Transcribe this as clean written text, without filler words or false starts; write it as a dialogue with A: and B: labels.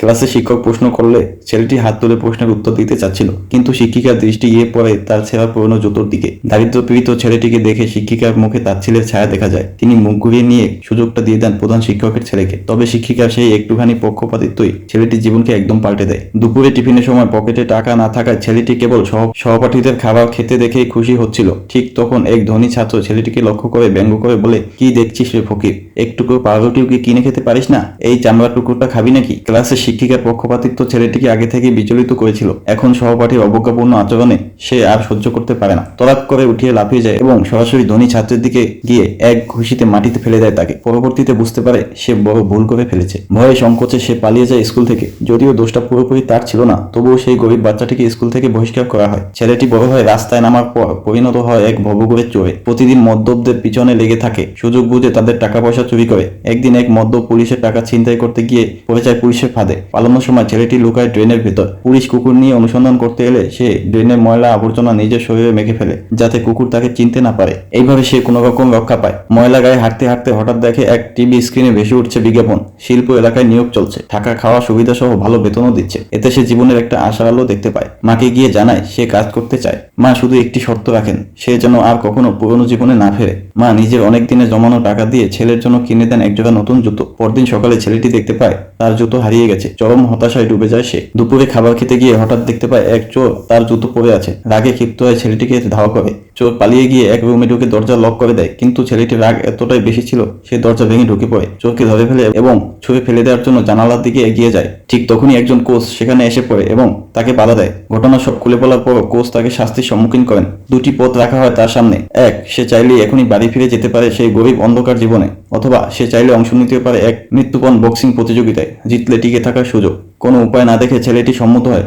A: ক্লাসে শিক্ষক প্রশ্ন করলে ছেলেটি হাত তুলে প্রশ্নের উত্তর দিতে চাচ্ছিল, কিন্তু শিক্ষিকার দৃষ্টি গিয়ে পড়ে তার ছেঁড়া পুরনো জুতোর দিকে। দারিদ্র পীড়িত ছেলেটিকে দেখে শিক্ষিকার মুখে তাচ্ছিলের ছায়া দেখা যায়। তিনি মুখ ঘুরিয়ে নিয়ে সুযোগটা দিয়ে দেন প্রধান শিক্ষকের ছেলেকে। তবে শিক্ষিকার সেই একটুখানি পক্ষপাতিত্বই ছেলেটির জীবনকে একদম পাল্টে দেয়। দুপুরে টিফিনের সময় পকেটে টাকা না থাকায় ছেলেটি কেবল সহপাঠীদের খাবার খেতে দেখেই খুশি হচ্ছিল। ঠিক তখন এক ধনী ছাত্র ছেলেটিকে লক্ষ্য করে ব্যঙ্গ করে বলে, কি দেখছিস রে ফকির, একটুকু পাউরুটিও কি কিনে খেতে পারিস না? এই চামড়ার টুকুরটা খাবি নাকি? ক্লাসের শিক্ষিকার পক্ষপাতিত্ব ছেলেটিকে আগে থেকে বিচলিত করেছিল। এখন সহপাঠীর অবজ্ঞাপূর্ণ আচরণে সে আর সহ্য করতে পারে না। তড়াক করে উঠিয়ে লাফিয়ে যায় এবং সরাসরি ধনী ছাত্রের দিকে গিয়ে এক ঘুষিতে মাটিতে ফেলে দেয় তাকে। পরবর্তীতে বুঝতে পারে সে বড় ভুল করে ফেলেছে। ভয়ে সংকোচে সে পালিয়ে যায় স্কুল থেকে। যদিও দোষটা পুরোপুরি তার ছিল না, তবুও সেই গরিব বাচ্চাটিকে স্কুল থেকে বহিষ্কার করা হয়। ছেলেটি বড় হয়ে রাস্তায় নামার পর পরিণত হয় এক ভবঘুরের চোরে। প্রতিদিন মদ্যপদের পিছনে লেগে থাকে, সুযোগ বুঝে তাদের টাকা পয়সা চুরি করে। একদিন এক মদ্যপ পুলিশের টাকা ছিনতাই করতে গিয়ে পড়ে যায় পুলিশের ফাঁদে। পালানোর সময় ছেলেটি লুকায় ড্রেনের ভেতর। পুলিশ কুকুর নিয়ে অনুসন্ধান করতে এলে সে ড্রেনের ময়লা আবর্জনা নিজের শরীরে মেখে ফেলে, যাতে কুকুর তাকে চিনতে না পারে। এইভাবে সে কোনো রকম রক্ষা পায়। ময়লা গায়ে হাঁটতে হাঁটতে হঠাৎ দেখে এক টিভি স্ক্রিনে ভেসে উঠছে বিজ্ঞাপন। শিল্প এলাকায় নিয়োগ চলছে, থাকা খাওয়া সুবিধা সহ ভালো বেতনও দিচ্ছে। এতে সে জীবনের একটা আশার আলো দেখতে পায়। মাকে গিয়ে জানায় সে কাজ করতে চায়। মা শুধু একটি শর্ত রাখেন, সে যেন আর কখনো পুরনো জীবনে না ফেরে। মা নিজের অনেক দিনে জমানো টাকা দিয়ে ছেলের জন্য কিনে দেন একজোড়া নতুন জুতো। পরদিন সকালে ছেলেটি দেখতে পায় তার জুতো হারিয়ে গেছে। চরম হতাশায় ডুবে যায় সে। দুপুরে খাবার খেতে গিয়ে হঠাৎ দেখতে পায় এক চোর তার জুতো পরে আছে। রাগে ক্ষিপ্ত হয়ে ছেলেটিকে ধাওয়া করে। চোর পালিয়ে গিয়ে এক রুমে ঢুকে দরজা লক করে দেয়, কিন্তু ছেলেটির রাগ এতটাই বেশি ছিল সে দরজা ভেঙে ঢুকে পড়ে। চোরকে ধরে ফেলে এবং ছুঁড়ে ফেলে দেওয়ার জন্য জানালার দিকে এগিয়ে যায়। ঠিক তখনই একজন কোচ সেখানে এসে পড়ে এবং তাকে বাধা দেয়। ঘটনা সব খুলে বলার পর কোচ তাকে শাস্তির সম্মুখীন করেন। দুটি পথ রাখা হয় তার সামনে। এক, সে চাইলেই এখনই বাড়ি ফিরে যেতে পারে সেই গরিব অন্ধকার জীবনে, অথবা সে চাইলে অংশ নিতে পারে এক মৃত্যুপণ বক্সিং প্রতিযোগিতায়, জিতলে টিকে থাকার সুযোগ। কোনো উপায় না দেখে ছেলেটি সম্মত হয়।